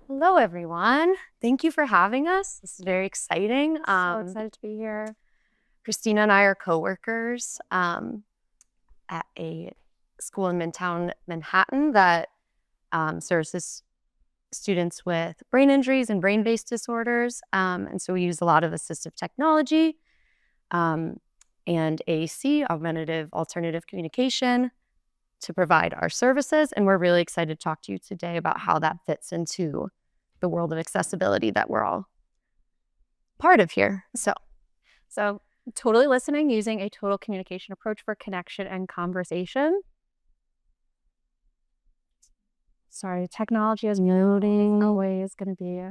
Hello, everyone. Thank you for having us. This is very exciting. So excited to be here. Christina and I are coworkers at a school in Midtown Manhattan that serves students with brain injuries and brain-based disorders. And so we use a lot of assistive technology um, and AAC, augmentative alternative communication, to provide our services. And we're really excited to talk to you today about how that fits into the world of accessibility that we're all part of here. So totally listening using a total communication approach for connection and conversation. Sorry, technology is loading. Always going to be.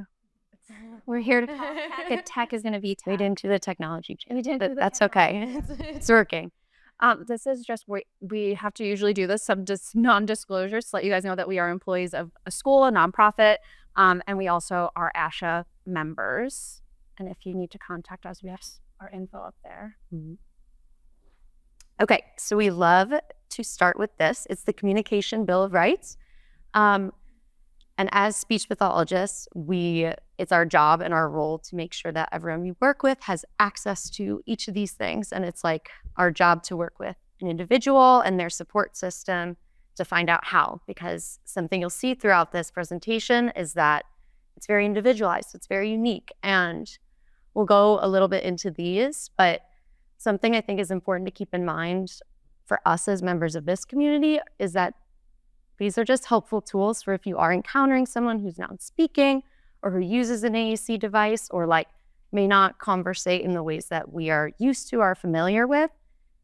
We're here to talk. Tech is going to be tech. We didn't do the technology. We didn't do the That's okay. It's working. This is just, we have to usually do this, some non-disclosures to let you guys know that we are employees of a school, a nonprofit, and we also are ASHA members. And if you need to contact us, we have our info up there. Mm-hmm. Okay, so we love to start with this. It's the Communication Bill of Rights. And as speech pathologists, it's our job and our role to make sure that everyone we work with has access to each of these things. And it's like our job to work with an individual and their support system to find out how, because something you'll see throughout this presentation is that it's very individualized, it's very unique. And we'll go a little bit into these, but something I think is important to keep in mind for us as members of this community is that these are just helpful tools for if you are encountering someone who's not speaking or who uses an AAC device or may not conversate in the ways that we are used to or familiar with.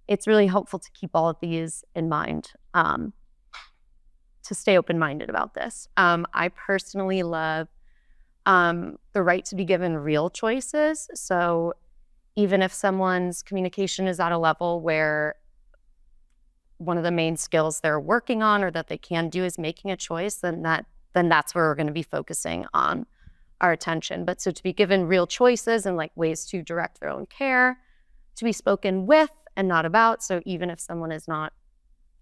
It's really helpful to keep all of these in mind, to stay open-minded about this. I personally love the right to be given real choices. So even if someone's communication is at a level where one of the main skills they're working on or that they can do is making a choice, then that's where we're going to be focusing on our attention. But so to be given real choices and ways to direct their own care, to be spoken with and not about. So even if someone is not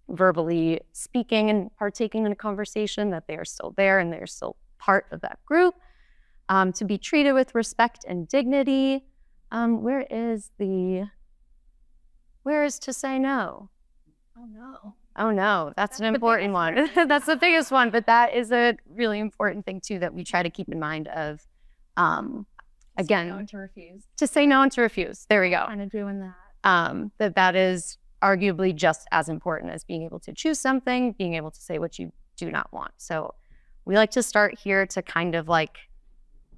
verbally speaking and partaking in a conversation, that they are still there and they're still part of that group. To be treated with respect and dignity. Where is to say no? Oh no, that's an important one. That's the biggest one, but that is a really important thing too that we try to keep in mind of, again, to say no and to refuse. There we go. Kind of doing that. That is arguably just as important as being able to choose something, being able to say what you do not want. So we like to start here to kind of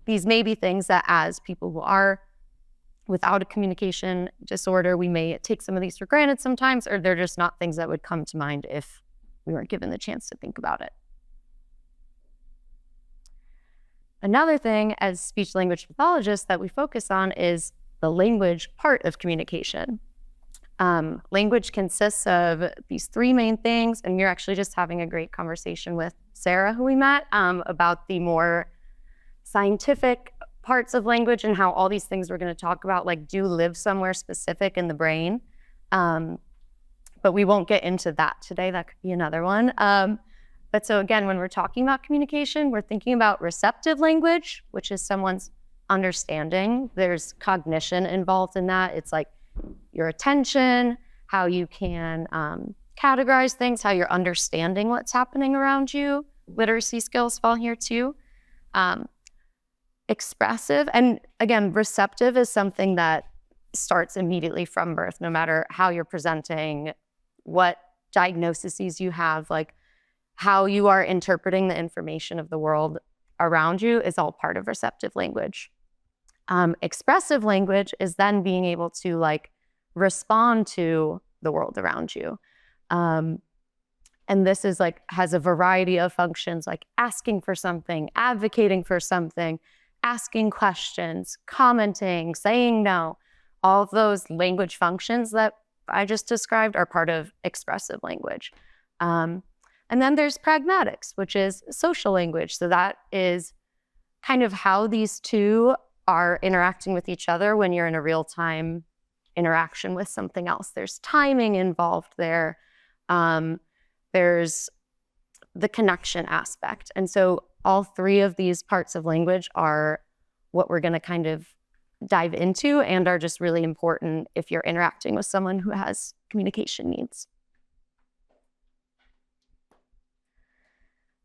these may be things that as people who are without a communication disorder, we may take some of these for granted sometimes, or they're just not things that would come to mind if we weren't given the chance to think about it. Another thing as speech language pathologists that we focus on is the language part of communication. Language consists of these three main things, and we're actually just having a great conversation with Sarah, who we met, about the more scientific parts of language and how all these things we're going to talk about do live somewhere specific in the brain. But we won't get into that today. That could be another one. But so again, when we're talking about communication, we're thinking about receptive language, which is someone's understanding. There's cognition involved in that. It's your attention, how you can categorize things, how you're understanding what's happening around you. Literacy skills fall here too. Expressive, and again, receptive is something that starts immediately from birth, no matter how you're presenting, what diagnoses you have, how you are interpreting the information of the world around you is all part of receptive language. Expressive language is then being able to respond to the world around you. And this is has a variety of functions, asking for something, advocating for something, asking questions, commenting, saying no. All of those language functions that I just described are part of expressive language. And then there's pragmatics, which is social language. So that is kind of how these two are interacting with each other when you're in a real-time interaction with something else. There's timing involved there. There's the connection aspect. And so all three of these parts of language are what we're going to kind of dive into and are just really important if you're interacting with someone who has communication needs.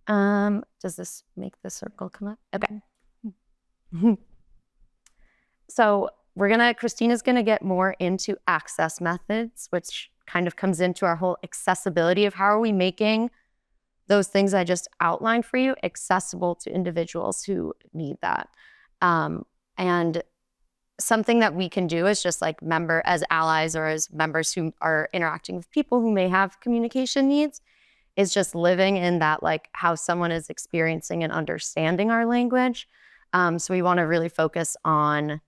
Does this make the circle come up? Okay. So Christina's gonna get more into access methods, which kind of comes into our whole accessibility of how are we making those things I just outlined for you accessible to individuals who need that. And something that we can do is just like as allies or as members who are interacting with people who may have communication needs is just living in that, like how someone is experiencing and understanding our language. So we want to really focus on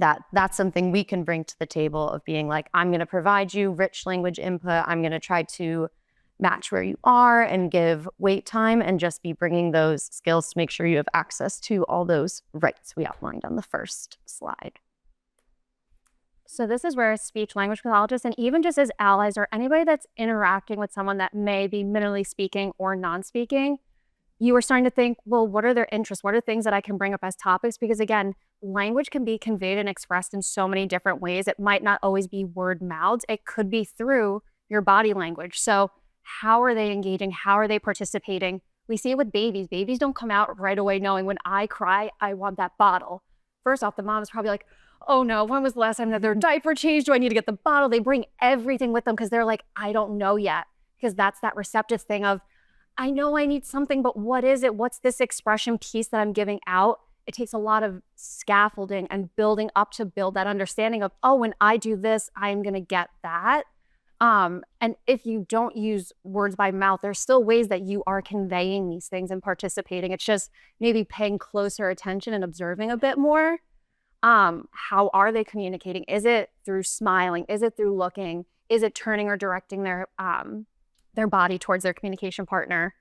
that. That's something we can bring to the table of being like, I'm going to provide you rich language input. I'm going to try to match where you are and give wait time and just be bringing those skills to make sure you have access to all those rights we outlined on the first slide. So this is where speech language pathologists, and even just as allies or anybody that's interacting with someone that may be minimally speaking or non-speaking, you are starting to think, well, what are their interests? What are things that I can bring up as topics? Because again, language can be conveyed and expressed in so many different ways. It might not always be word mouthed. It could be through your body language. So how are they engaging? How are they participating? We see it with babies. Babies don't come out right away knowing when I cry, I want that bottle. First off, the mom is probably like, oh no, when was the last time that their diaper changed? Do I need to get the bottle? They bring everything with them because they're like, I don't know yet. Because that's that receptive thing of, I know I need something, but what is it? What's this expression piece that I'm giving out? It takes a lot of scaffolding and building up to build that understanding of, oh, when I do this, I'm going to get that. And if you don't use words by mouth, there's still ways that you are conveying these things and participating. It's just maybe paying closer attention and observing a bit more. How are they communicating? Is it through smiling? Is it through looking? Is it turning or directing their body towards their communication partner?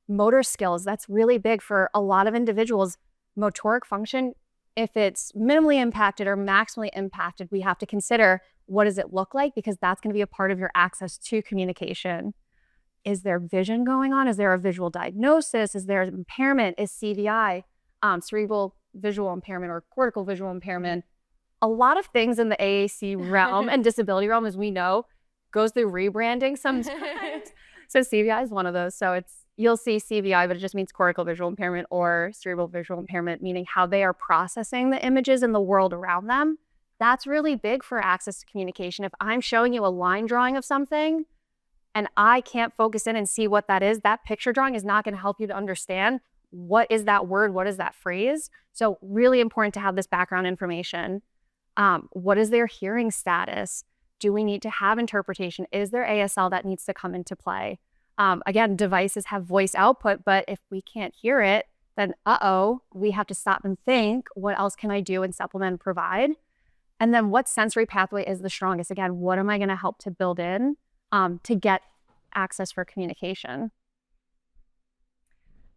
Motor skills, that's really big for a lot of individuals. Motoric function, if it's minimally impacted or maximally impacted, we have to consider what does it look like, because that's going to be a part of your access to communication. Is there vision going on? Is there a visual diagnosis? Is there impairment? Is CVI, cerebral visual impairment or cortical visual impairment? A lot of things in the AAC realm and disability realm, as we know, goes through rebranding sometimes. So CVI is one of those. So you'll see CVI, but it just means cortical visual impairment, or cerebral visual impairment, meaning how they are processing the images in the world around them. That's really big for access to communication. If I'm showing you a line drawing of something and I can't focus in and see what that is, that picture drawing is not going to help you to understand what is that word, what is that phrase. So really important to have this background information. What is their hearing status? Do we need to have interpretation? Is there ASL that needs to come into play? Again, devices have voice output, but if we can't hear it, then we have to stop and think, what else can I do and supplement and provide? And then what sensory pathway is the strongest? Again, what am I going to help to build in to get access for communication?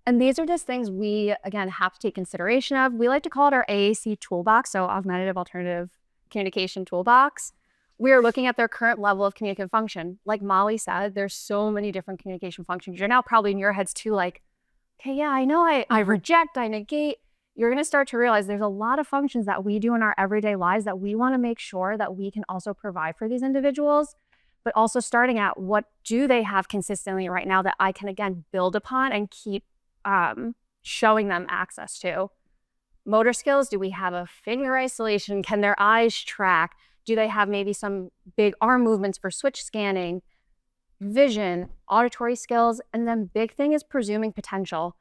And these are just things we, again, have to take consideration of. We like to call it our AAC toolbox, so augmentative alternative communication toolbox. We are looking at their current level of communicative function. Like Molly said, there's so many different communication functions. You're now probably in your heads too, like, okay, yeah, I know I reject, I negate. You're going to start to realize there's a lot of functions that we do in our everyday lives that we want to make sure that we can also provide for these individuals, but also starting at what do they have consistently right now that I can, again, build upon and keep showing them access to. Motor skills, do we have a finger isolation? Can their eyes track? Do they have maybe some big arm movements for switch scanning? Vision, auditory skills, and then big thing is presuming potential.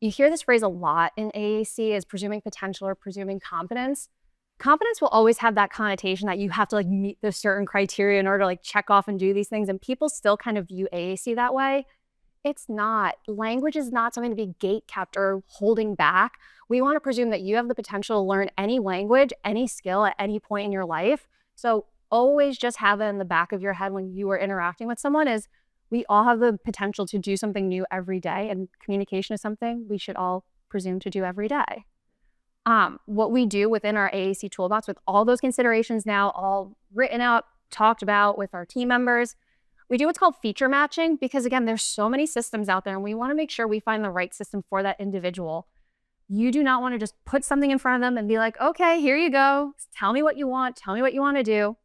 You hear this phrase a lot in AAC, is presuming potential or presuming competence. Competence will always have that connotation that you have to like meet the certain criteria in order to like check off and do these things, and people still kind of view AAC that way. It's not. Language is not something to be gate-kept or holding back. We want to presume that you have the potential to learn any language, any skill at any point in your life. So always just have it in the back of your head when you are interacting with someone is we all have the potential to do something new every day, and communication is something we should all presume to do every day. What we do within our AAC toolbox with all those considerations now all written out, talked about with our team members, We do what's called feature matching because, again, there's so many systems out there and we want to make sure we find the right system for that individual. You do not want to just put something in front of them and be like, okay, here you go. Tell me what you want. Tell me what you want to do.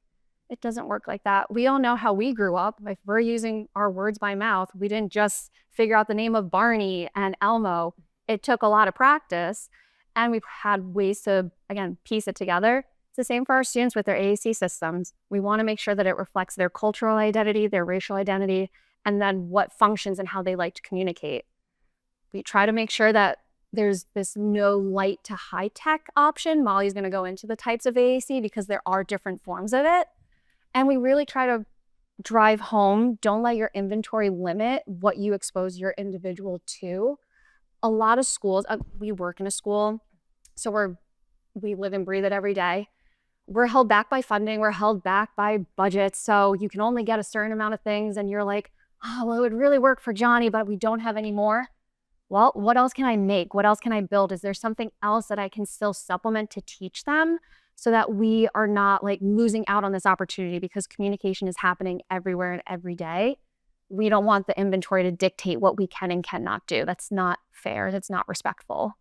It doesn't work like that. We all know how we grew up. If we're using our words by mouth, we didn't just figure out the name of Barney and Elmo. It took a lot of practice, and we've had ways to, again, piece it together. It's the same for our students with their AAC systems. We want to make sure that it reflects their cultural identity, their racial identity, and then what functions and how they like to communicate. We try to make sure that there's this no light to high tech option. Molly's going to go into the types of AAC because there are different forms of it. And we really try to drive home, don't let your inventory limit what you expose your individual to. A lot of schools, we work in a school, so we live and breathe it every day. We're held back by funding, we're held back by budgets, so you can only get a certain amount of things, and you're like, oh, well, it would really work for Johnny, but we don't have any more. Well, what else can I make? What else can I build? Is there something else that I can still supplement to teach them so that we are not like losing out on this opportunity, because communication is happening everywhere and every day. We don't want the inventory to dictate what we can and cannot do. That's not fair. That's not respectful.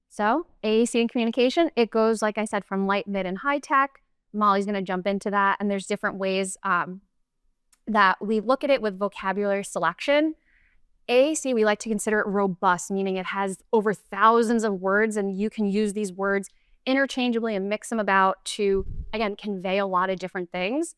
So AAC and communication, it goes, like I said, from light, mid, and high tech. Molly's going to jump into that. And there's different ways that we look at it with vocabulary selection. AAC, we like to consider it robust, meaning it has over thousands of words, and you can use these words interchangeably and mix them about to, again, convey a lot of different things.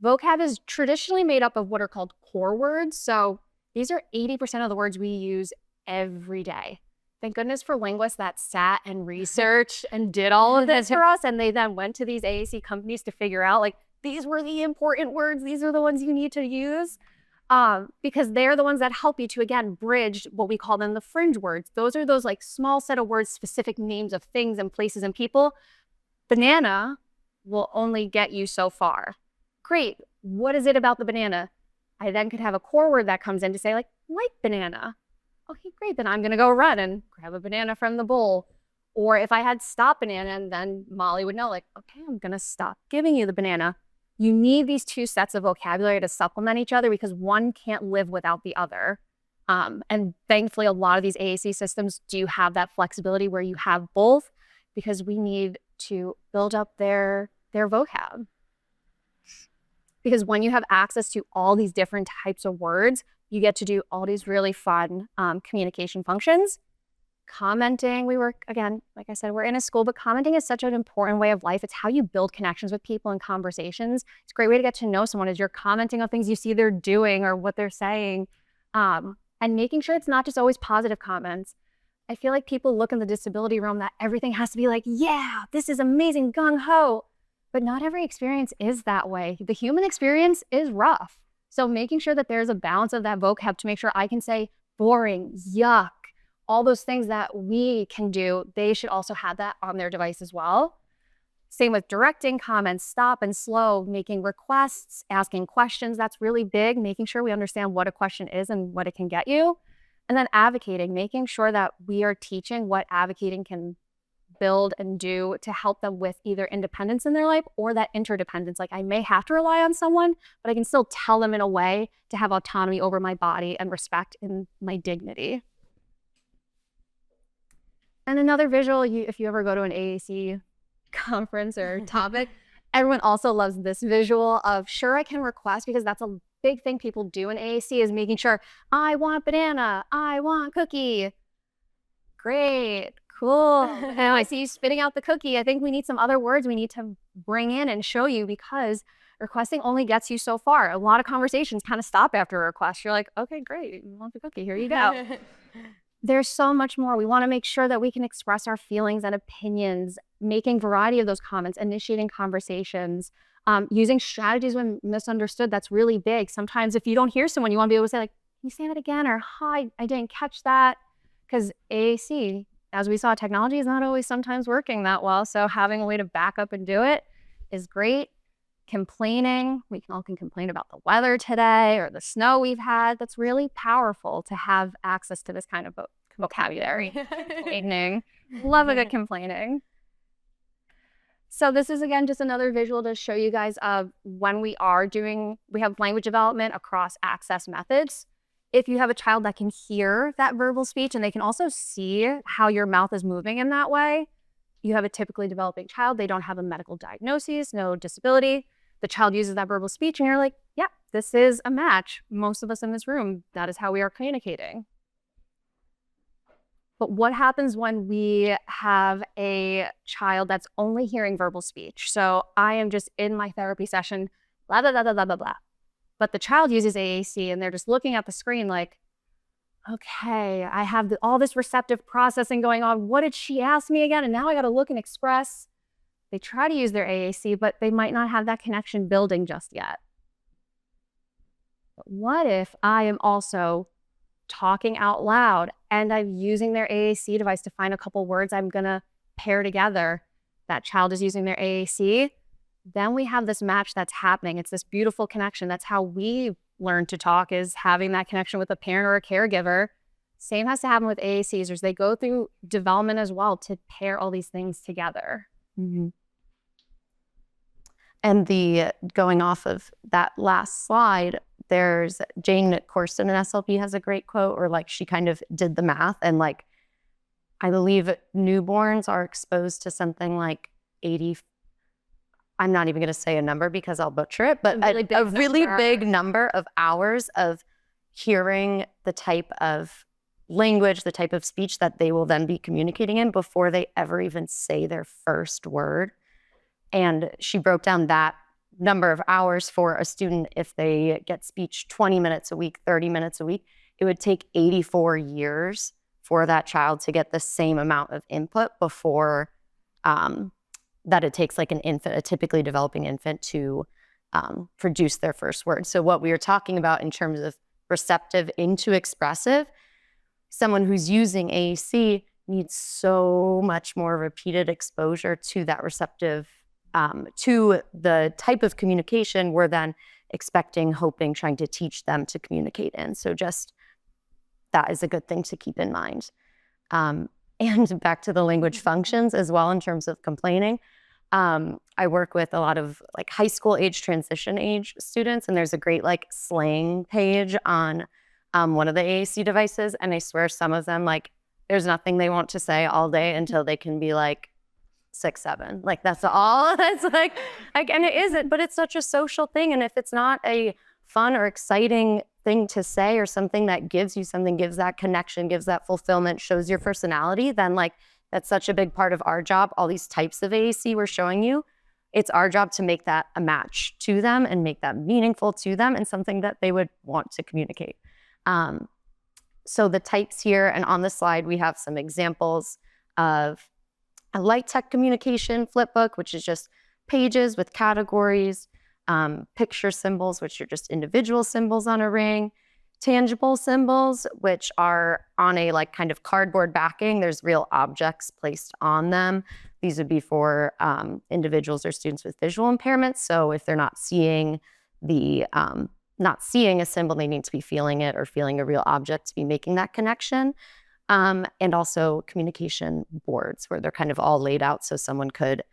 Vocab is traditionally made up of what are called core words. So these are 80% of the words we use every day. Thank goodness for linguists that sat and researched and did all of this for us. And they then went to these AAC companies to figure out, like, these were the important words. These are the ones you need to use. Because they're the ones that help you to, again, bridge what we call them the fringe words. Those are those like small set of words, specific names of things and places and people. Banana will only get you so far. Great. What is it about the banana? I then could have a core word that comes in to say, like banana. Okay, great. Then I'm going to go run and grab a banana from the bowl. Or if I had stop banana, and then Molly would know, like, okay, I'm going to stop giving you the banana. You need these two sets of vocabulary to supplement each other because one can't live without the other. And thankfully, a lot of these AAC systems do have that flexibility where you have both, because we need to build up their vocab. Because when you have access to all these different types of words, you get to do all these really fun communication functions. Commenting, we work, again, like I said, we're in a school, but commenting is such an important way of life. It's how you build connections with people and conversations. It's a great way to get to know someone as you're commenting on things you see they're doing or what they're saying, and making sure it's not just always positive comments. I feel like people look in the disability realm that everything has to be like, yeah, this is amazing, gung-ho. But not every experience is that way. The human experience is rough. So making sure that there's a balance of that vocab to make sure I can say boring, yuck, all those things that we can do, they should also have that on their device as well. Same with directing comments, stop and slow, making requests, asking questions. That's really big, making sure we understand what a question is and what it can get you. And then advocating, making sure that we are teaching what advocating can build and do to help them with either independence in their life or that interdependence. Like, I may have to rely on someone, but I can still tell them in a way to have autonomy over my body and respect in my dignity. And another visual, if you ever go to an AAC conference or topic, everyone also loves this visual of, sure, I can request, because that's a big thing people do in AAC, is making sure, I want banana, I want cookie. Great, cool. And I see you spitting out the cookie. I think we need some other words we need to bring in and show you, because requesting only gets you so far. A lot of conversations kind of stop after a request. You're like, okay, great, you want the cookie, here you go. There's so much more. We want to make sure that we can express our feelings and opinions, making variety of those comments, initiating conversations, using strategies when misunderstood. That's really big. Sometimes if you don't hear someone, you want to be able to say, like, can you say that again? Or, hi, I didn't catch that. Because AAC, as we saw, technology is not always sometimes working that well. So having a way to back up and do it is great. Complaining, we all can complain about the weather today or the snow we've had. That's really powerful to have access to this kind of vocabulary. Complaining. Love a good complaining. So this is, again, just another visual to show you guys of when we have language development across access methods. If you have a child that can hear that verbal speech and they can also see how your mouth is moving in that way, you have a typically developing child. They don't have a medical diagnosis, no disability. The child uses that verbal speech and you're like, yeah, this is a match. Most of us in this room, that is how we are communicating. But what happens when we have a child that's only hearing verbal speech? So I am just in my therapy session, blah, blah, blah, blah, blah, blah, blah. But the child uses AAC and they're just looking at the screen like, okay, I have all this receptive processing going on. What did she ask me again? And now I got to look and express. They try to use their AAC, but they might not have that connection building just yet. But what if I am also talking out loud and I'm using their AAC device to find a couple words I'm going to pair together? That child is using their AAC. Then we have this match that's happening. It's this beautiful connection. That's how we learn to talk, is having that connection with a parent or a caregiver. Same has to happen with AACs, as they go through development as well to pair all these things together. Mm-hmm. And going off of that last slide, there's Jane Corson in SLP has a great quote, or like she kind of did the math, and like I believe newborns are exposed to something like 80, I'm not even going to say a number because I'll butcher it, but a really big number of hours of hearing the type of language, the type of speech that they will then be communicating in before they ever even say their first word. And she broke down that number of hours for a student. If they get speech 20 minutes a week, 30 minutes a week, it would take 84 years for that child to get the same amount of input before that it takes like an infant, a typically developing infant, to produce their first word. So what we were talking about in terms of receptive into expressive, someone who's using AAC needs so much more repeated exposure to that receptive, to the type of communication we're then expecting, hoping, trying to teach them to communicate in. So just that is a good thing to keep in mind. And back to the language functions as well in terms of complaining. I work with a lot of like high school age, transition age students, and there's a great like slang page on one of the AAC devices. And I swear some of them, like, there's nothing they want to say all day until they can be like 6, 7. Like that's all. That's like, and it isn't, but it's such a social thing. And if it's not a fun or exciting thing to say, or something that gives you something, gives that connection, gives that fulfillment, shows your personality, then like that's such a big part of our job. All these types of AAC we're showing you, it's our job to make that a match to them and make that meaningful to them and something that they would want to communicate. So the types here, and on the slide, we have some examples of a light tech communication flipbook, which is just pages with categories, picture symbols, which are just individual symbols on a ring, tangible symbols, which are on a like kind of cardboard backing. There's real objects placed on them. These would be for individuals or students with visual impairments. So if they're not seeing a symbol, they need to be feeling it, or feeling a real object to be making that connection. And also communication boards where they're kind of all laid out so someone could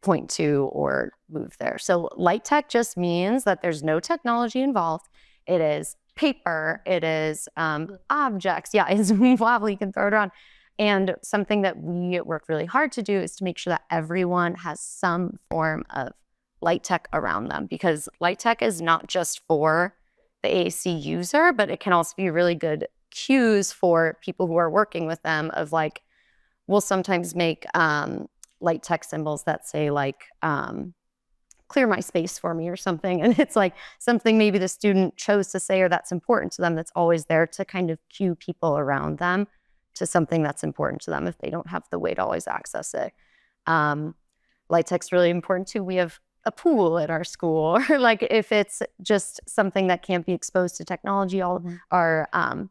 point to or move there. So light tech just means that there's no technology involved. It is paper, it is objects. Yeah, it's wobbly, you can throw it around. And something that we work really hard to do is to make sure that everyone has some form of light tech around them, because light tech is not just for the AAC user, but it can also be really good cues for people who are working with them of like, we'll sometimes make light tech symbols that say like, clear my space for me or something. And it's like something maybe the student chose to say or that's important to them, that's always there to kind of cue people around them to something that's important to them if they don't have the way to always access it. Light tech's really important too. We have a pool at our school, or like if it's just something that can't be exposed to technology, or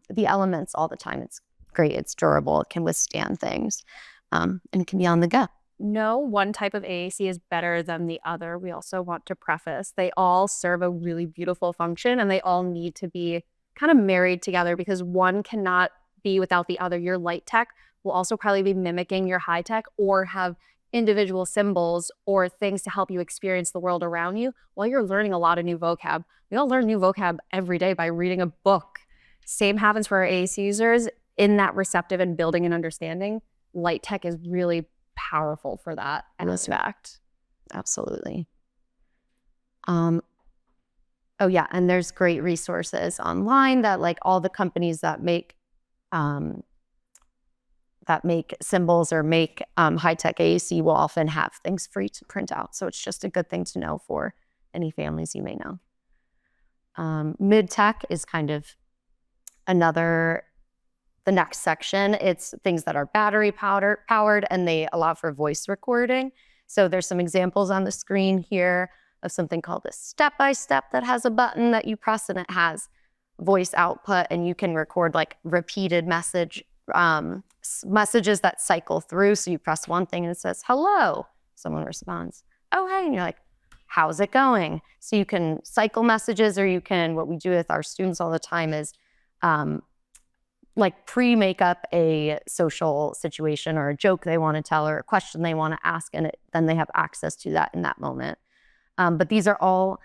the elements all the time. It's great. It's durable. It can withstand things, and it can be on the go. No one type of AAC is better than the other. We also want to preface, they all serve a really beautiful function, and they all need to be kind of married together, because one cannot be without the other. Your light tech will also probably be mimicking your high tech, or have individual symbols or things to help you experience the world around you while you're learning a lot of new vocab. We all learn new vocab every day by reading a book. Same happens for our AAC users in that receptive and building and understanding. Light tech is really powerful for that aspect. Absolutely. Oh yeah, and there's great resources online that like all the companies that make symbols or make high-tech AAC will often have things free to print out. So it's just a good thing to know for any families you may know. Mid-tech is kind of the next section. It's things that are battery powered and they allow for voice recording. So there's some examples on the screen here of something called a step-by-step that has a button that you press and it has voice output, and you can record like repeated messages that cycle through. So you press one thing and it says, hello. Someone responds, oh, hey. And you're like, how's it going? So you can cycle messages, or you can, what we do with our students all the time is like pre-make up a social situation or a joke they want to tell or a question they want to ask, and then they have access to that in that moment. But these are all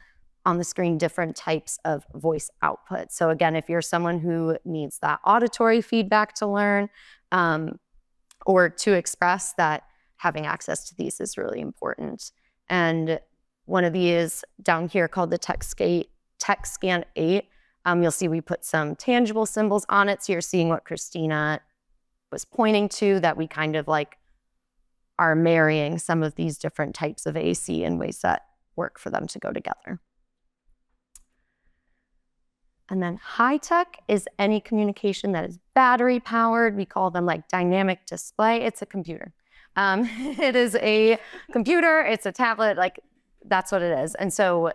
on the screen, different types of voice output. So again, if you're someone who needs that auditory feedback to learn or to express, that having access to these is really important. And one of these down here called the TechScan 8. You'll see we put some tangible symbols on it. So you're seeing what Christina was pointing to, that we kind of like are marrying some of these different types of AC in ways that work for them to go together. And then high tech is any communication that is battery powered. We call them like dynamic display. It's a computer. It is a computer, it's a tablet, like that's what it is. And so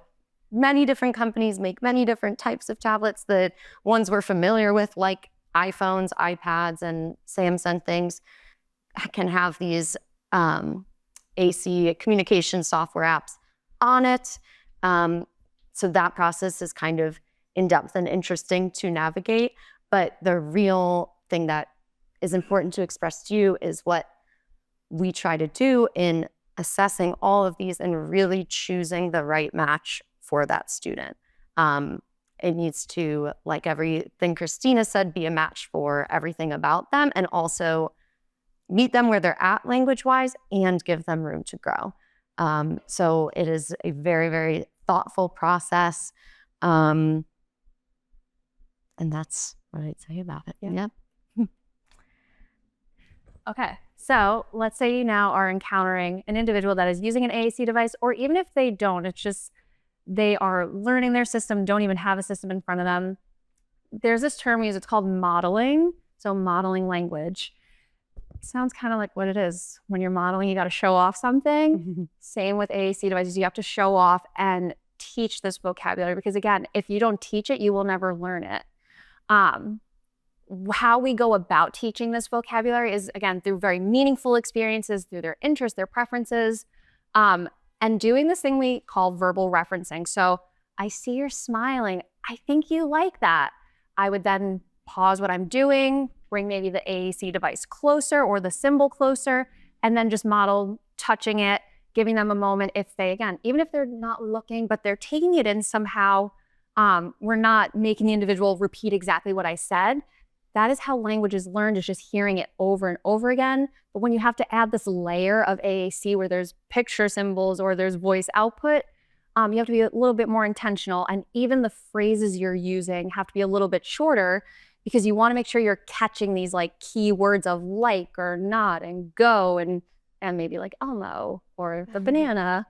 many different companies make many different types of tablets. The ones we're familiar with, like iPhones, iPads, and Samsung things, can have these AC communication software apps on it. So that process is kind of in-depth and interesting to navigate. But the real thing that is important to express to you is what we try to do in assessing all of these and really choosing the right match for that student. It needs to, like everything Christina said, be a match for everything about them, and also meet them where they're at language-wise and give them room to grow. So it is a very, very thoughtful process. And that's what I'd say about it. Yeah. Okay, so let's say you now are encountering an individual that is using an AAC device, or even if they don't, it's just they are learning their system, don't even have a system in front of them. There's this term we use, it's called modeling. So modeling language. Sounds kind of like what it is. When you're modeling, you got to show off something. Same with AAC devices. You have to show off and teach this vocabulary, because again, if you don't teach it, you will never learn it. How we go about teaching this vocabulary is, again, through very meaningful experiences, through their interests, their preferences, and doing this thing we call verbal referencing. So I see you're smiling. I think you like that. I would then pause what I'm doing, bring maybe the AAC device closer or the symbol closer, and then just model touching it, giving them a moment. If they, again, even if they're not looking, but they're taking it in somehow, we're not making the individual repeat exactly what I said. That is how language is learned, is just hearing it over and over again. But when you have to add this layer of AAC where there's picture symbols or there's voice output, you have to be a little bit more intentional. And even the phrases you're using have to be a little bit shorter, because you want to make sure you're catching these like key words of like or not and go and maybe like Elmo or the banana.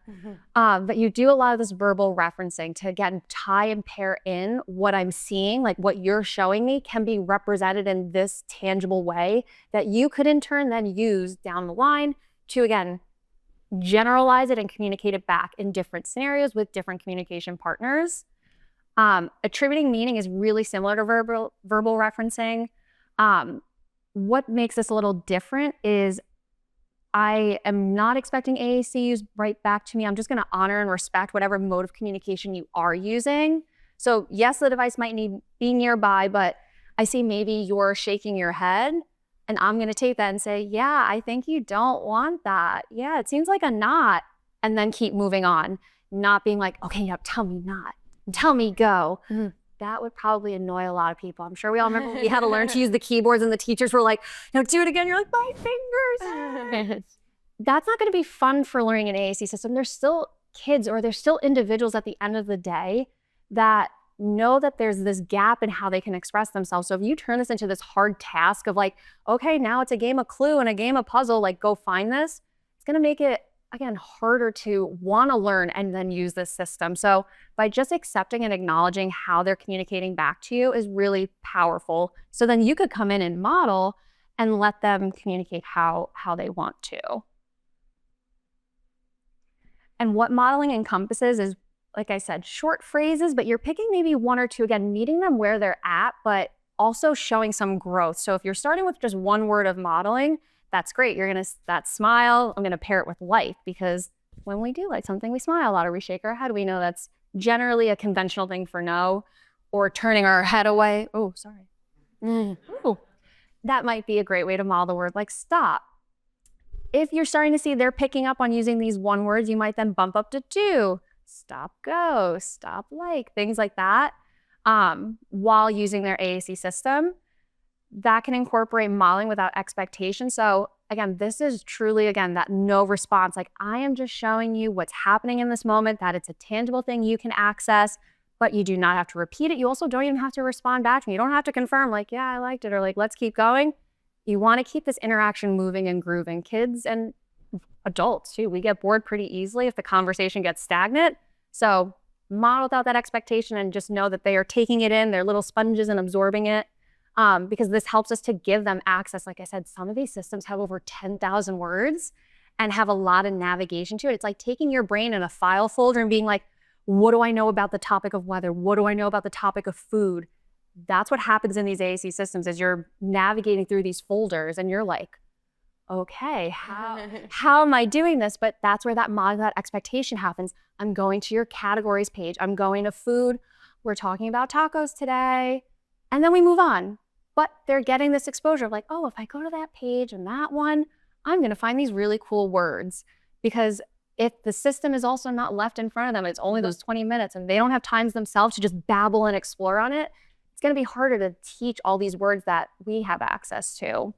But you do a lot of this verbal referencing to, again, tie and pair in what I'm seeing, like what you're showing me can be represented in this tangible way that you could in turn then use down the line to, again, generalize it and communicate it back in different scenarios with different communication partners. Attributing meaning is really similar to verbal referencing. What makes this a little different is I am not expecting AAC used right back to me. I'm just going to honor and respect whatever mode of communication you are using. So yes, the device might be nearby, but I see maybe you're shaking your head. And I'm going to take that and say, yeah, I think you don't want that. Yeah, it seems like a not. And then keep moving on. Not being like, okay, yeah, tell me not. Tell me go. That would probably annoy a lot of people. I'm sure we all remember when we had to learn to use the keyboards and the teachers were like, do it again. You're like, my fingers. That's not going to be fun for learning an AAC system. There's still kids or there's still individuals at the end of the day that know that there's this gap in how they can express themselves. So if you turn this into this hard task of like, okay, now it's a game of Clue and a game of puzzle, like go find this, it's going to make it, again, harder to want to learn and then use this system. So by just accepting and acknowledging how they're communicating back to you is really powerful. So then you could come in and model and let them communicate how they want to. And what modeling encompasses is, like I said, short phrases, but you're picking maybe one or two, again, meeting them where they're at, but also showing some growth. So if you're starting with just one word of modeling, that's great. You're gonna, that smile, I'm gonna pair it with life, because when we do like something, we smile a lot or we shake our head. We know that's generally a conventional thing for no, or turning our head away. Oh, sorry. Ooh. That might be a great way to model the word like stop. If you're starting to see they're picking up on using these one words, you might then bump up to two. Stop, go, stop, like, things like that, while using their AAC system. That can incorporate modeling without expectation. So again, this is truly, again, that no response. Like, I am just showing you what's happening in this moment, that it's a tangible thing you can access, but you do not have to repeat it. You also don't even have to respond back to me. You don't have to confirm like, yeah, I liked it, or like, let's keep going. You want to keep this interaction moving and grooving. Kids and adults too, we get bored pretty easily if the conversation gets stagnant. So model without that expectation and just know that they are taking it in, they're little sponges and absorbing it, because this helps us to give them access. Like I said, some of these systems have over 10,000 words and have a lot of navigation to it. It's like taking your brain in a file folder and being like, what do I know about the topic of weather? What do I know about the topic of food? That's what happens in these AAC systems, is you're navigating through these folders and you're like, okay, how am I doing this? But that's where that model, that expectation happens. I'm going to your categories page. I'm going to food. We're talking about tacos today. And then we move on. But they're getting this exposure of like, oh, if I go to that page and that one, I'm going to find these really cool words. Because if the system is also not left in front of them, it's only those 20 minutes and they don't have times themselves to just babble and explore on it, it's going to be harder to teach all these words that we have access to.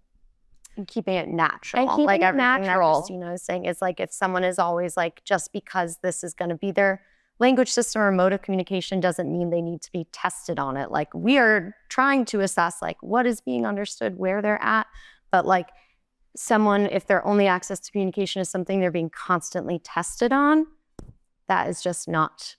And keeping it natural. And keeping like it natural. Christina is saying is like, if someone is always like, just because this is going to be their language system or mode of communication doesn't mean they need to be tested on it. Like, we are trying to assess like what is being understood, where they're at. But like someone, if their only access to communication is something they're being constantly tested on, that is just not,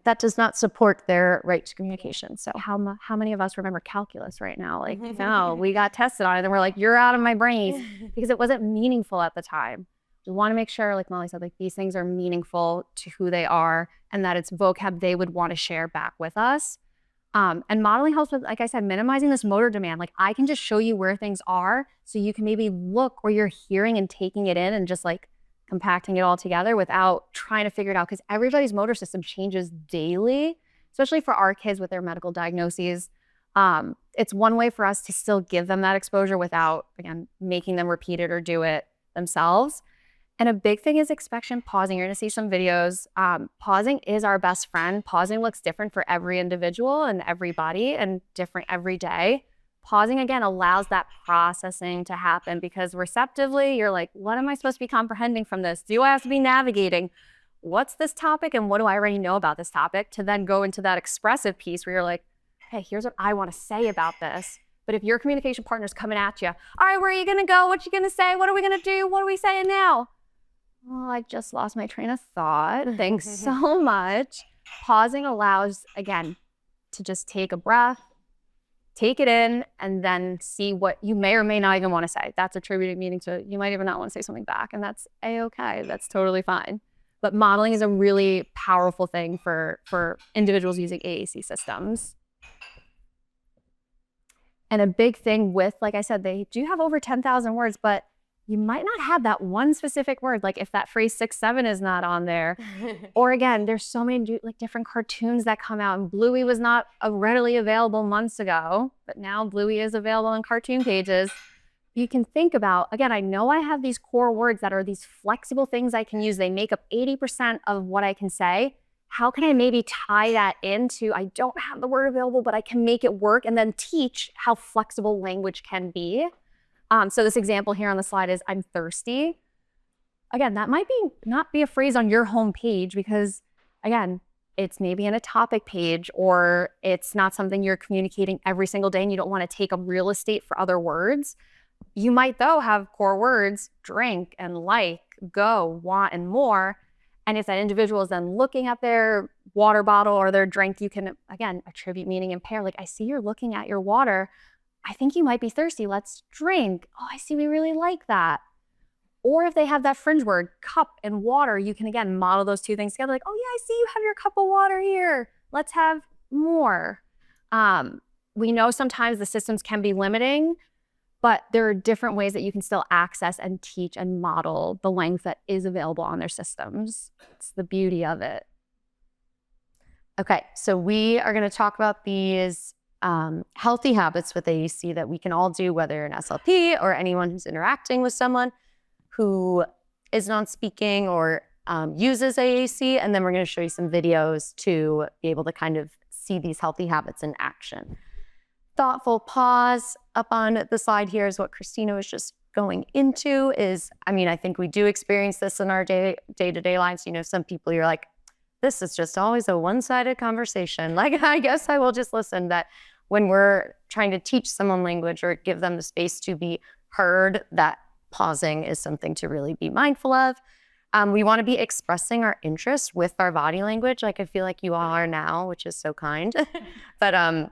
that does not support their right to communication. So how many of us remember calculus right now? Like, no, we got tested on it and we're like, you're out of my brain, because it wasn't meaningful at the time. We want to make sure, like Molly said, like these things are meaningful to who they are and that it's vocab they would want to share back with us. And modeling helps with, like I said, minimizing this motor demand. Like, I can just show you where things are so you can maybe look where you're hearing and taking it in and just like compacting it all together without trying to figure it out, because everybody's motor system changes daily, especially for our kids with their medical diagnoses. It's one way for us to still give them that exposure without, again, making them repeat it or do it themselves. And a big thing is expect pausing. You're gonna see some videos. Pausing is our best friend. Pausing looks different for every individual and everybody and different every day. Pausing, again, allows that processing to happen, because receptively, you're like, what am I supposed to be comprehending from this? Do I have to be navigating? What's this topic and what do I already know about this topic? To then go into that expressive piece where you're like, hey, here's what I want to say about this. But if your communication partner's coming at you, all right, where are you gonna go? What you gonna say? What are we gonna do? What are we saying now? Well, I just lost my train of thought. Thanks so much. Pausing allows, again, to just take a breath, take it in, and then see what you may or may not even want to say. That's attributing meaning to, you might even not want to say something back, and that's a-okay. That's totally fine. But modeling is a really powerful thing for individuals using AAC systems. And a big thing with, like I said, they do have over 10,000 words, but you might not have that one specific word. Like if that phrase 6-7 is not on there, or again, there's so many like different cartoons that come out, and Bluey was not readily available months ago, but now Bluey is available on cartoon pages. you can think about, again, I know I have these core words that are these flexible things I can use. They make up 80% of what I can say. How can I maybe tie that into, I don't have the word available, but I can make it work, and then teach how flexible language can be. So this example here on the slide is I'm thirsty. Again, that might not be a phrase on your home page because, again, it's maybe in a topic page, or it's not something you're communicating every single day and you don't want to take up real estate for other words. You might, though, have core words, drink and like, go, want, and more. And if that individual is then looking at their water bottle or their drink, you can, again, attribute meaning and pair. Like, I see you're looking at your water. I think you might be thirsty. Let's drink. Oh, I see we really like that. Or if they have that fringe word, cup and water, you can, again, model those two things together. Like, oh yeah, I see you have your cup of water here. Let's have more. We know sometimes the systems can be limiting, but there are different ways that you can still access and teach and model the language that is available on their systems. It's the beauty of it. Okay, so we are going to talk about these healthy habits with AAC that we can all do, whether you're an SLP or anyone who's interacting with someone who is non-speaking or uses AAC. And then we're going to show you some videos to be able to kind of see these healthy habits in action. Thoughtful pause up on the slide here is what Christina was just going into. I think we do experience this in our day-to-day lives. You know, some people, you're like, this is just always a one-sided conversation. Like, I guess I will just listen. That when we're trying to teach someone language or give them the space to be heard, that pausing is something to really be mindful of. We want to be expressing our interest with our body language, like I feel like you all are now, which is so kind. But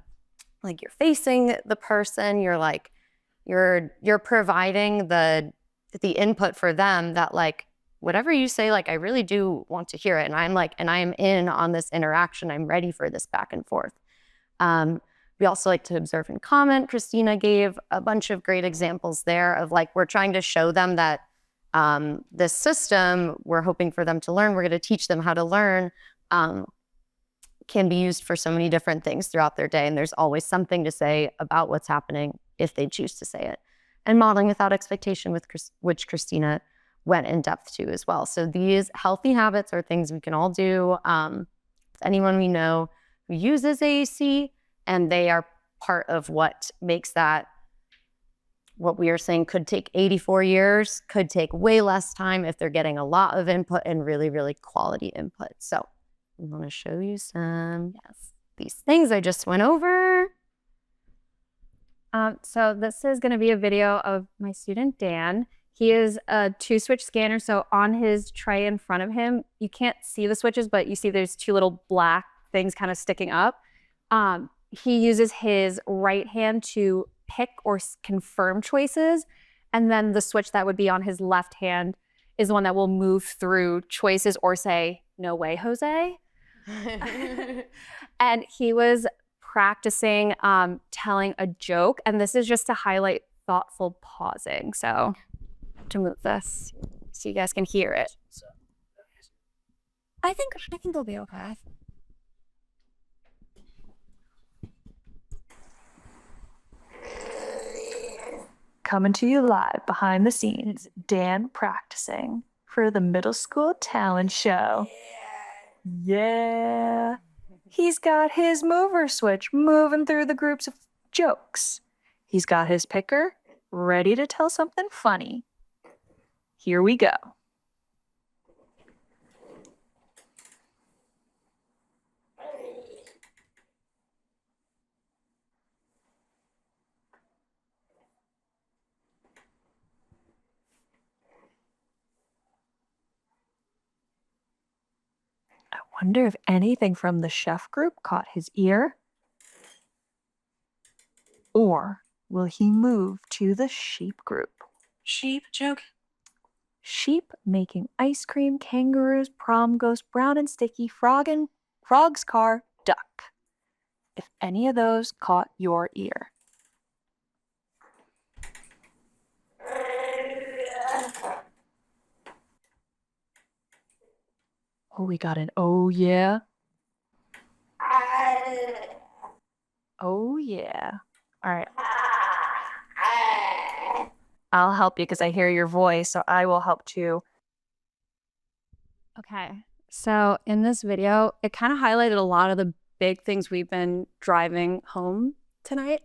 like, you're facing the person, you're like, you're providing the input for them that, like, whatever you say, like, I really do want to hear it. And I am in on this interaction. I'm ready for this back and forth. We also like to observe and comment. Christina gave a bunch of great examples there of, like, we're trying to show them that this system we're hoping for them to learn, we're going to teach them how to learn, can be used for so many different things throughout their day. And there's always something to say about what's happening if they choose to say it. And modeling without expectation, which Christina went in depth to as well. So these healthy habits are things we can all do. Anyone we know who uses AAC, and they are part of what makes that, what we are saying could take 84 years, could take way less time if they're getting a lot of input and really, really quality input. So I'm going to show you some, these things I just went over. So this is going to be a video of my student, Dan. He is a 2-switch scanner. So on his tray in front of him, you can't see the switches, but you see there's 2 little black things kind of sticking up. He uses his right hand to pick or confirm choices. And then the switch that would be on his left hand is the one that will move through choices or say, no way, Jose. And he was practicing telling a joke. And this is just to highlight thoughtful pausing. So to move this so you guys can hear it. I think they'll be okay. Coming to you live behind the scenes, Dan practicing for the middle school talent show. Yeah. He's got his mover switch moving through the groups of jokes. He's got his picker ready to tell something funny. Here we go. I wonder if anything from the chef group caught his ear. Or will he move to the sheep group? Sheep joke? Sheep making ice cream, kangaroos, prom ghost, brown and sticky, frog's car, duck. If any of those caught your ear. Oh, we got an oh yeah. Oh yeah. All right. I'll help you because I hear your voice, so I will help too. Okay. So in this video, it kind of highlighted a lot of the big things we've been driving home tonight.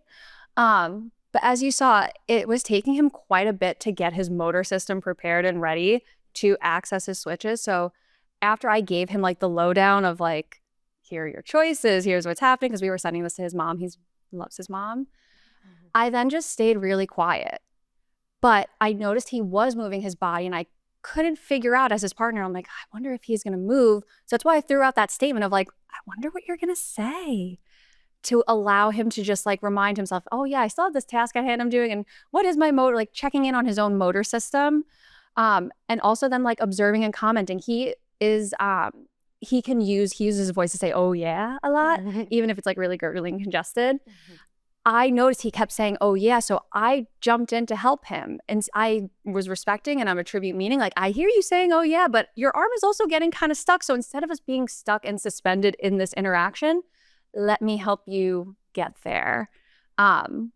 But as you saw, it was taking him quite a bit to get his motor system prepared and ready to access his switches. So after I gave him like the lowdown of like, here are your choices, here's what's happening, because we were sending this to his mom. He loves his mom. I then just stayed really quiet. But I noticed he was moving his body, and I couldn't figure out as his partner. I'm like, I wonder if he's going to move. So that's why I threw out that statement of like, I wonder what you're going to say, to allow him to just like remind himself, oh yeah, I still have this task at hand I'm doing. And what is my motor, like checking in on his own motor system. And also then like observing and commenting. He uses his voice to say, oh yeah, a lot, even if it's like really gurgling and congested. I noticed he kept saying, oh yeah, so I jumped in to help him. And I was respecting and I'm a tribute, meaning like, I hear you saying, oh yeah, but your arm is also getting kind of stuck. So instead of us being stuck and suspended in this interaction, let me help you get there. And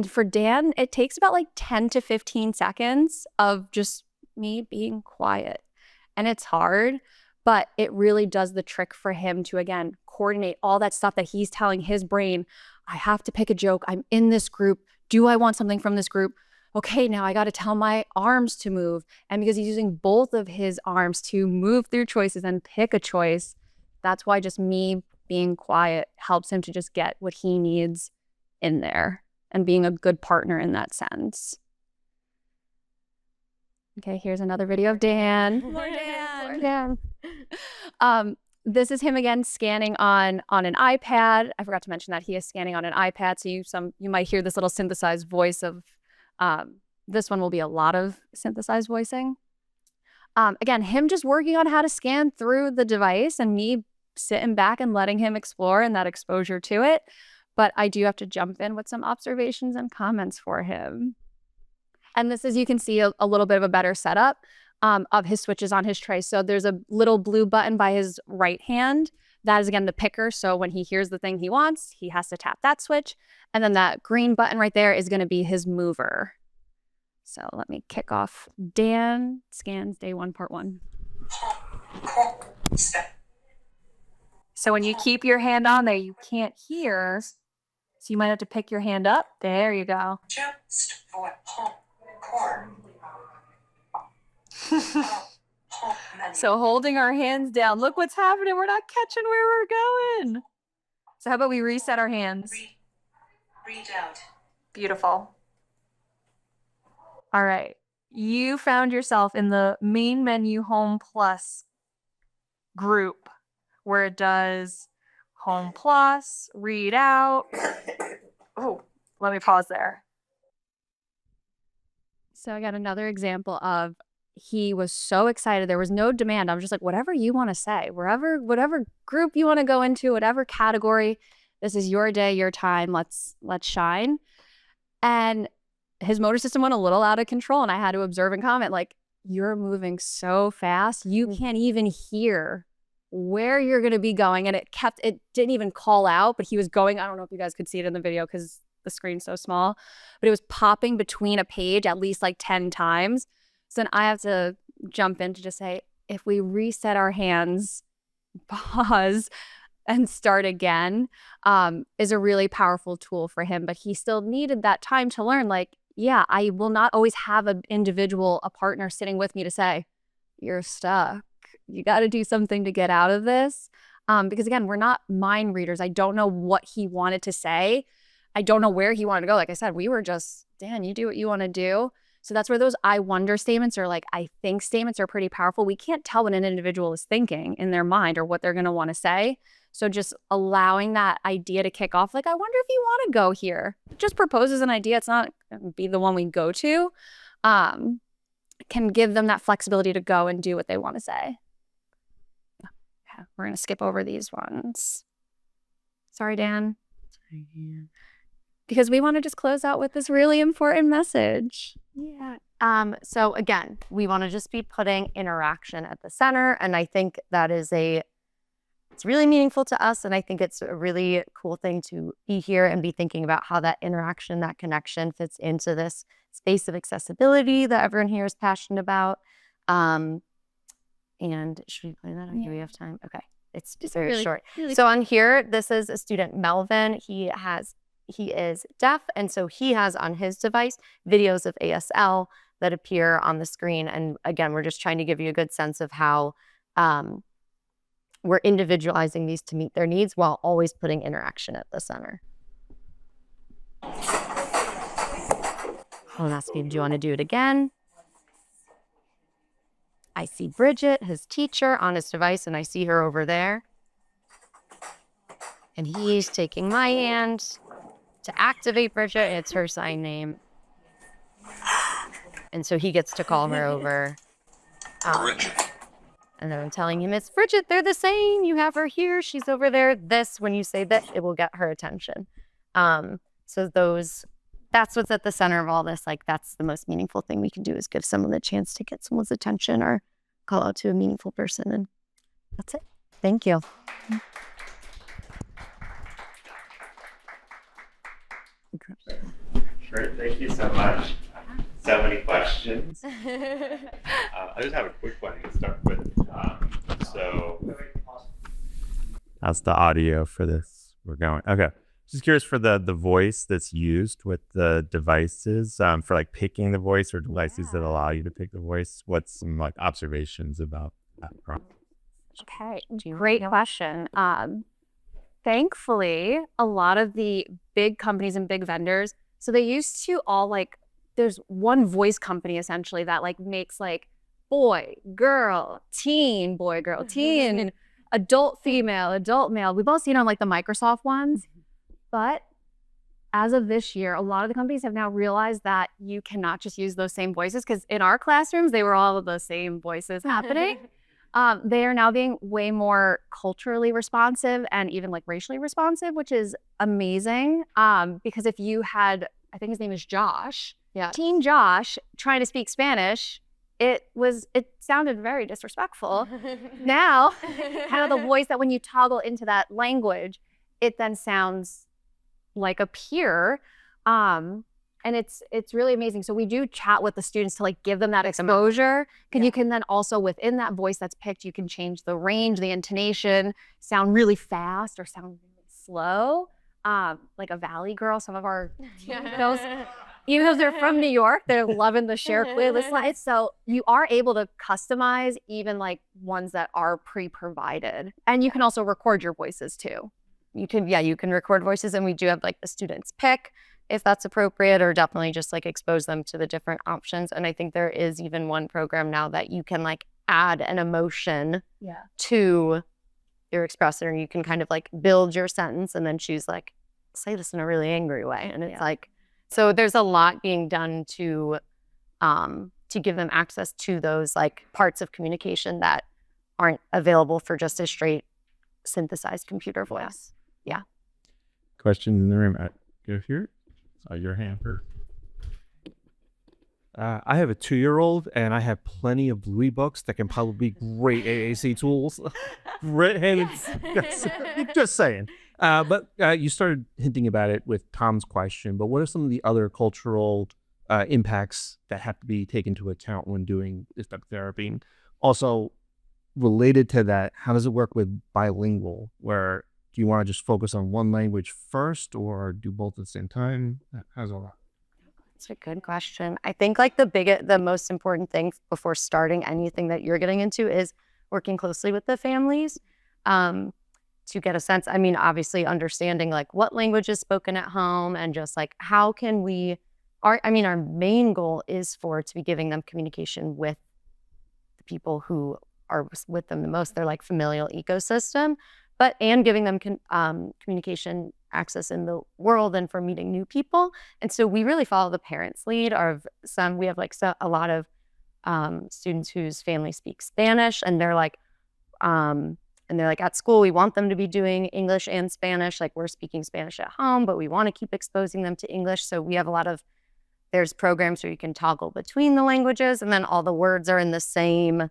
for Dan, it takes about like 10 to 15 seconds of just me being quiet. And it's hard, but it really does the trick for him to, again, coordinate all that stuff that he's telling his brain. I have to pick a joke. I'm in this group. Do I want something from this group? Okay, now I got to tell my arms to move. And because he's using both of his arms to move through choices and pick a choice, that's why just me being quiet helps him to just get what he needs in there and being a good partner in that sense. Okay, here's another video of Dan. More Dan. More Dan. This is him again scanning on an iPad. I forgot to mention that he is scanning on an iPad. So you might hear this little synthesized voice of, this one will be a lot of synthesized voicing. Again, him just working on how to scan through the device and me sitting back and letting him explore and that exposure to it. But I do have to jump in with some observations and comments for him. And this is, you can see a little bit of a better setup of his switches on his tray. So there's a little blue button by his right hand. That is, again, the picker. So when he hears the thing he wants, he has to tap that switch. And then that green button right there is going to be his mover. So let me kick off Dan Scans Day 1, Part 1. So when you keep your hand on there, you can't hear. So you might have to pick your hand up. There you go. Just for popcorn. So holding our hands down. Look what's happening. We're not catching where we're going. So how about we reset our hands? Read out. Beautiful. All right. You found yourself in the main menu Home Plus group where it does Home Plus, read out. Oh, let me pause there. So I got another example of, he was so excited. There was no demand. I was just like, whatever you want to say, whatever group you want to go into, whatever category, this is your day, your time. Let's shine. And his motor system went a little out of control, and I had to observe and comment like, you're moving so fast. You can't even hear where you're going to be going. And it didn't even call out, but he was going, I don't know if you guys could see it in the video because the screen's so small, but it was popping between a page at least like 10 times. So then I have to jump in to just say, if we reset our hands, pause, and start again, is a really powerful tool for him. But he still needed that time to learn, like, yeah, I will not always have an individual, a partner sitting with me to say, you're stuck. You got to do something to get out of this. Because again, we're not mind readers. I don't know what he wanted to say. I don't know where he wanted to go. Like I said, we were just, Dan, you do what you want to do. So that's where those I wonder statements or like I think statements are pretty powerful. We can't tell what an individual is thinking in their mind or what they're going to want to say. So just allowing that idea to kick off, like, I wonder if you want to go here. Just proposes an idea. It's not going to be the one we go to. Can give them that flexibility to go and do what they want to say. Yeah, we're going to skip over these ones. Sorry, Dan. Because we want to just close out with this really important message. Yeah. So again, we want to just be putting interaction at the center. And I think that is it's really meaningful to us. And I think it's a really cool thing to be here and be thinking about how that interaction, that connection fits into this space of accessibility that everyone here is passionate about. And should we play that? Or do we have time? Okay. It's very really, short. really So on here, this is a student, Melvin. He is deaf. And so he has on his device videos of ASL that appear on the screen. And again, we're just trying to give you a good sense of how we're individualizing these to meet their needs while always putting interaction at the center. I'll ask him, do you want to do it again? I see Bridget, his teacher, on his device, and I see her over there. And he's taking my hand to activate Bridget. It's her sign name. And so he gets to call her over. Bridget. And then I'm telling him, it's Bridget, they're the same. You have her here, she's over there. This, when you say this, it will get her attention. So that's what's at the center of all this. Like, that's the most meaningful thing we can do, is give someone the chance to get someone's attention or call out to a meaningful person. And that's it. Thank you. Sure, thank you so much. So many questions. I just have a quick one to start with. How's the audio for this? We're going. Okay. Just curious for the voice that's used with the devices, for like picking the voice, or devices that allow you to pick the voice. What's some like observations about that process? Okay, great question. Thankfully, a lot of the big companies and big vendors, so they used to all like, there's one voice company essentially that like makes like boy, girl, teen, boy, girl, teen, and adult female, adult male. We've all seen on like the Microsoft ones. But as of this year, a lot of the companies have now realized that you cannot just use those same voices, because in our classrooms, they were all the same voices happening. They are now being way more culturally responsive and even like racially responsive, which is amazing. Because if you had, I think his name is Josh, teen Josh, trying to speak Spanish, it sounded very disrespectful. Now, kind of the voice that when you toggle into that language, it then sounds like a peer. And it's really amazing. So we do chat with the students to like give them that exposure. You can then also, within that voice that's picked, you can change the range, the intonation, sound really fast or sound really slow. Like a Valley girl, some of our those, even though they're from New York, they're loving the share playlist slides. So you are able to customize even like ones that are pre-provided. And you can also record your voices too. You can record voices, and we do have like the students pick if that's appropriate, or definitely just like expose them to the different options. And I think there is even one program now that you can like add an emotion to your expressor, and you can kind of like build your sentence and then choose like, say this in a really angry way. And it's like, so there's a lot being done to give them access to those like parts of communication that aren't available for just a straight synthesized computer voice. Questions in the room? Go here. Your hand first. I have a 2-year-old, and I have plenty of Bluey books that can probably be great AAC tools. Just saying. But you started hinting about it with Tom's question, but what are some of the other cultural impacts that have to be taken into account when doing this type of therapy? And also, related to that, how does it work with bilingual, where do you want to just focus on one language first or do both at the same time? How's all that? That's a good question. I think like the most important thing before starting anything that you're getting into is working closely with the families to get a sense. I mean, obviously understanding like what language is spoken at home, and just like how can our main goal is to be giving them communication with the people who are with them the most, their like familial ecosystem, and giving them communication access in the world and for meeting new people. And so we really follow the parents' lead. We have like a lot of students whose family speaks Spanish, and they're like at school, we want them to be doing English and Spanish. Like, we're speaking Spanish at home, but we want to keep exposing them to English. So we have a lot of there's programs where you can toggle between the languages, and then all the words are in the same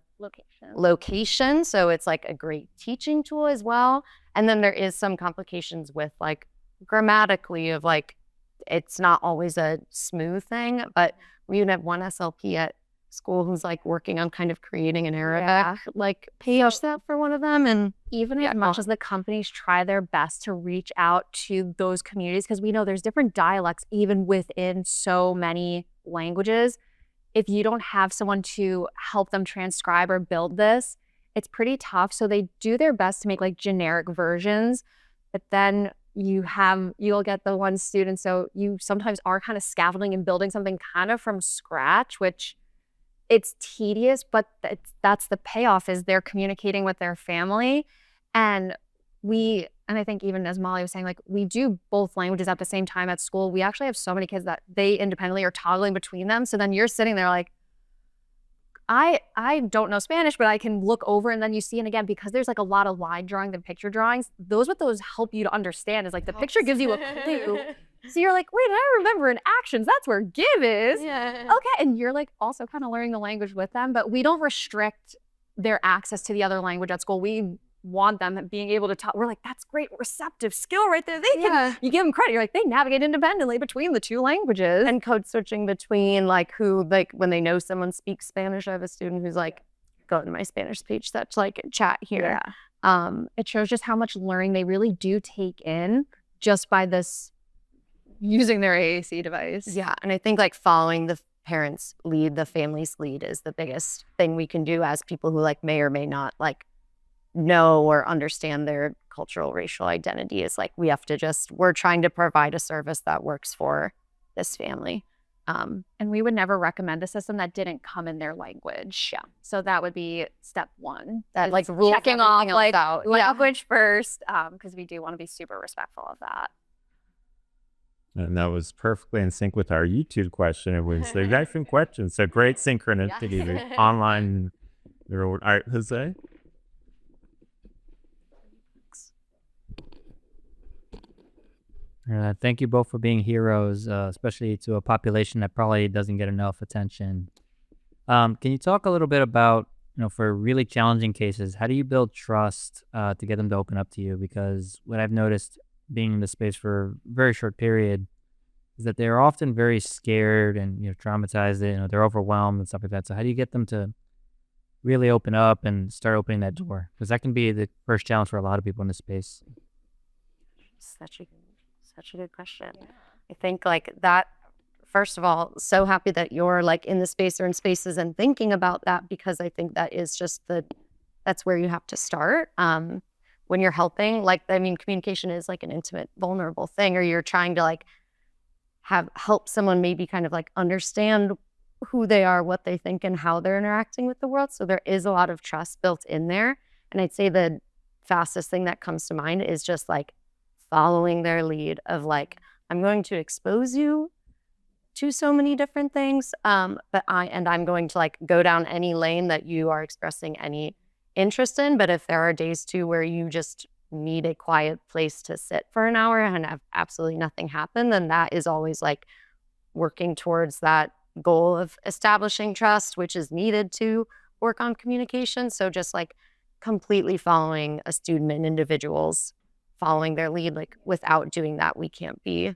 location. So it's like a great teaching tool as well. And then there is some complications with like grammatically of like, it's not always a smooth thing, but we even have one SLP at school who's like working on kind of creating an Arabic like page set for one of them. And even as much as the companies try their best to reach out to those communities, because we know there's different dialects even within so many languages, if you don't have someone to help them transcribe or build this, it's pretty tough. So they do their best to make like generic versions, but then you'll get the one student. So you sometimes are kind of scaffolding and building something kind of from scratch, which it's tedious, but that's the payoff, is they're communicating with their family. And I think even as Molly was saying, like we do both languages at the same time at school. We actually have so many kids that they independently are toggling between them. So then you're sitting there like, I don't know Spanish, but I can look over, and then you see it again, because there's like a lot of line drawing and picture drawings. Those help you to understand, is like the picture gives you a clue. So you're like, wait, I remember in actions, that's where give is. yeah. Okay, and you're like also kind of learning the language with them, but we don't restrict their access to the other language at school. We want them being able to talk. We're like, that's great receptive skill right there. You give them credit. You're like, they navigate independently between the two languages. And code switching between like when they know someone speaks Spanish. I have a student who's like, go to my Spanish page, that's like chat here. It shows just how much learning they really do take in just by this using their AAC device. Yeah, and I think like following the parents' lead, the family's lead, is the biggest thing we can do as people who like may or may not like know or understand their cultural racial identity. Is like we're trying to provide a service that works for this family. And we would never recommend a system that didn't come in their language. Yeah. So that would be step one. That like checking off like out. language first, because we do want to be super respectful of that. And that was perfectly in sync with our YouTube question. It was the exact same question. So great synchronicity online. All right, Jose? Thank you both for being heroes, especially to a population that probably doesn't get enough attention. Can you talk a little bit about, for really challenging cases, how do you build trust to get them to open up to you? Because what I've noticed being in the space for a very short period is that they're often very scared and traumatized. They're overwhelmed and stuff like that. So how do you get them to really open up and start opening that door? Because that can be the first challenge for a lot of people in this space. Such a good question. I think like that, first of all, so happy that you're like in the space or in spaces and thinking about that, because I think that is just that's where you have to start. When you're helping, communication is like an intimate, vulnerable thing, or you're trying to like help someone maybe kind of like understand who they are, what they think, and how they're interacting with the world. So there is a lot of trust built in there. And I'd say the fastest thing that comes to mind is just like following their lead of like, I'm going to expose you to so many different things, but I'm going to like go down any lane that you are expressing any interest in. But if there are days too where you just need a quiet place to sit for an hour and have absolutely nothing happen, then that is always like working towards that goal of establishing trust, which is needed to work on communication. So just like completely following a student and individuals, following their lead, like without doing that, we can't be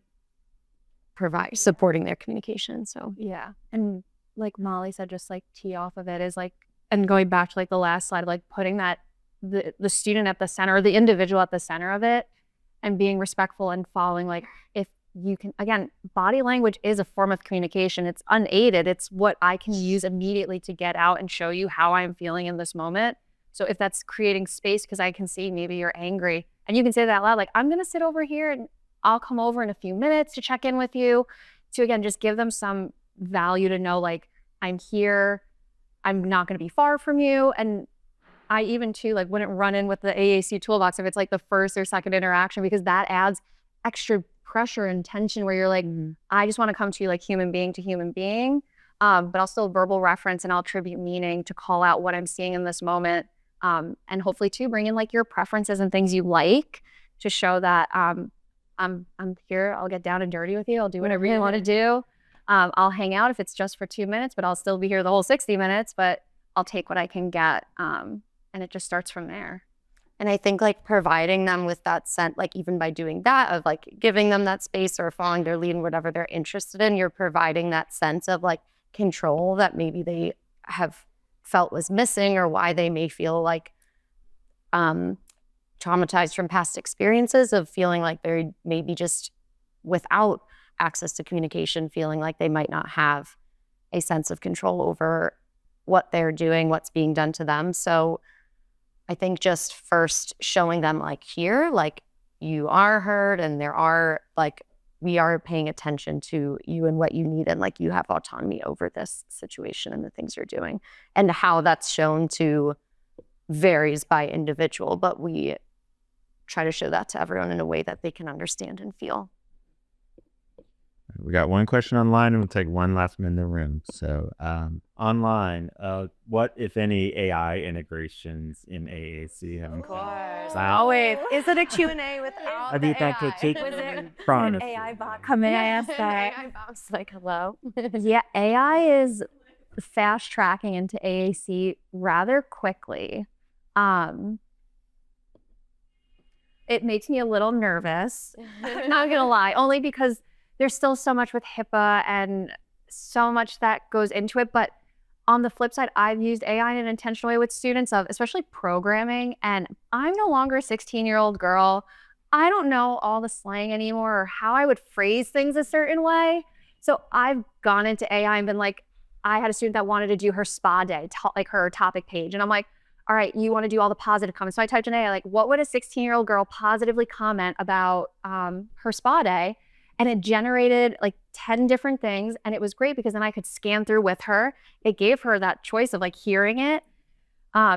supporting their communication. So yeah. And like Molly said, just like tee off of it is like, and going back to like the last slide, like putting that the student at the center, or the individual at the center of it, and being respectful and following, like, if you can, again, body language is a form of communication. It's unaided. It's what I can use immediately to get out and show you how I'm feeling in this moment. So if that's creating space, because I can see maybe you're angry, and you can say that out loud, like, I'm going to sit over here and I'll come over in a few minutes to check in with you, to again, just give them some value to know, like, I'm here, I'm not going to be far from you. And I even too, like, wouldn't run in with the AAC toolbox if it's like the first or second interaction, because that adds extra pressure and tension where you're like, I just want to come to you like human being to human being. But I'll still verbal reference and I'll attribute meaning to call out what I'm seeing in this moment. And hopefully too, bring in like your preferences and things you like to show that I'm here. I'll get down and dirty with you. I'll do whatever you want to do. I'll hang out if it's just for 2 minutes, but I'll still be here the whole 60 minutes, but I'll take what I can get. And it just starts from there. And I think like providing them with that sense, like even by doing that of like giving them that space or following their lead in whatever they're interested in, you're providing that sense of like control that maybe they have felt was missing, or why they may feel like traumatized from past experiences of feeling like they're maybe just without access to communication, feeling like they might not have a sense of control over what they're doing, what's being done to them. So I think just first showing them like here, like you are heard and there are like, we are paying attention to you and what you need, and like you have autonomy over this situation and the things you're doing. And how that's shown to varies by individual, but we try to show that to everyone in a way that they can understand and feel. We got one question online, and we'll take one last one in the room. So online, what, if any, AI integrations in AAC have? Of course. Always. Is it a Q&A without I think that could take an AI bot coming? I asked that. AI bot's like, hello. Yeah, AI is fast tracking into AAC rather quickly. It makes me a little nervous. I'm not gonna lie, only because there's still so much with HIPAA and so much that goes into it. But on the flip side, I've used AI in an intentional way with students, of especially programming. And I'm no longer a 16-year-old girl. I don't know all the slang anymore or how I would phrase things a certain way. So I've gone into AI and been like, I had a student that wanted to do her spa day, like her topic page. And I'm like, all right, you want to do all the positive comments. So I typed in AI, like, what would a 16-year-old girl positively comment about her spa day? And it generated like 10 different things. And it was great because then I could scan through with her. It gave her that choice of like hearing it.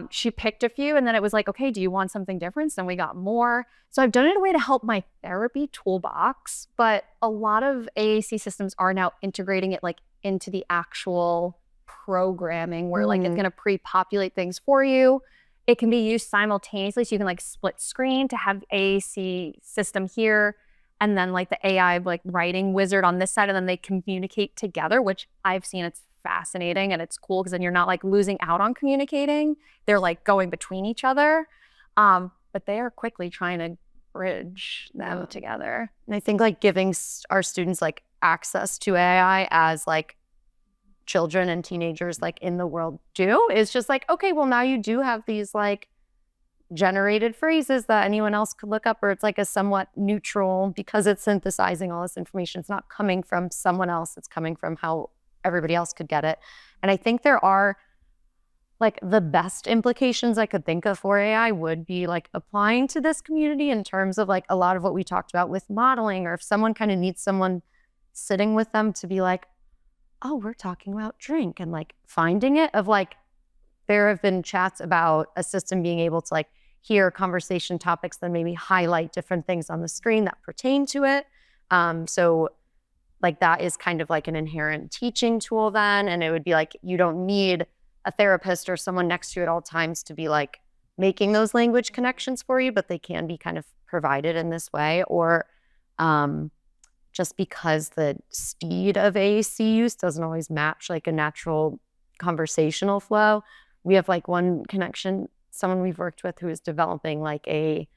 She picked a few, and then it was like, okay, do you want something different? So then we got more. So I've done it in a way to help my therapy toolbox, but a lot of AAC systems are now integrating it like into the actual programming where like it's going to pre-populate things for you. It can be used simultaneously. So you can like split screen to have AAC system here, and then like the AI like writing wizard on this side, and then they communicate together, which I've seen. It's fascinating and it's cool because then you're not like losing out on communicating. They're like going between each other. But they are quickly trying to bridge them together. And I think like giving our students like access to AI as like children and teenagers like in the world do is just like, okay, well now you do have these like generated phrases that anyone else could look up, or it's like a somewhat neutral because it's synthesizing all this information. It's not coming from someone else. It's coming from how everybody else could get it. And I think there are like the best implications I could think of for AI would be like applying to this community in terms of like a lot of what we talked about with modeling, or if someone kind of needs someone sitting with them to be like, oh, we're talking about drink, and like finding it of like, there have been chats about a system being able to like hear conversation topics that maybe highlight different things on the screen that pertain to it. So like that is kind of like an inherent teaching tool then. And it would be like, you don't need a therapist or someone next to you at all times to be like making those language connections for you, but they can be kind of provided in this way. Or just because the speed of AAC use doesn't always match like a natural conversational flow. We have like one connection, someone we've worked with who is developing like it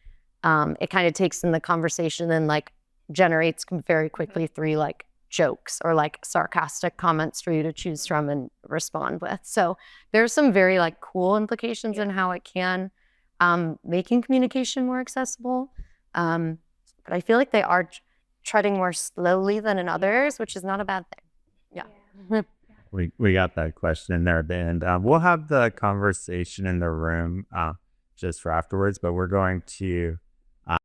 kind of takes in the conversation and like generates very quickly 3 like jokes or like sarcastic comments for you to choose from and respond with. So there's some very like cool implications in how it can making communication more accessible. But I feel like they are treading more slowly than in others, which is not a bad thing. Yeah. We got that question in there at the end. We'll have the conversation in the room just for afterwards, but we're going to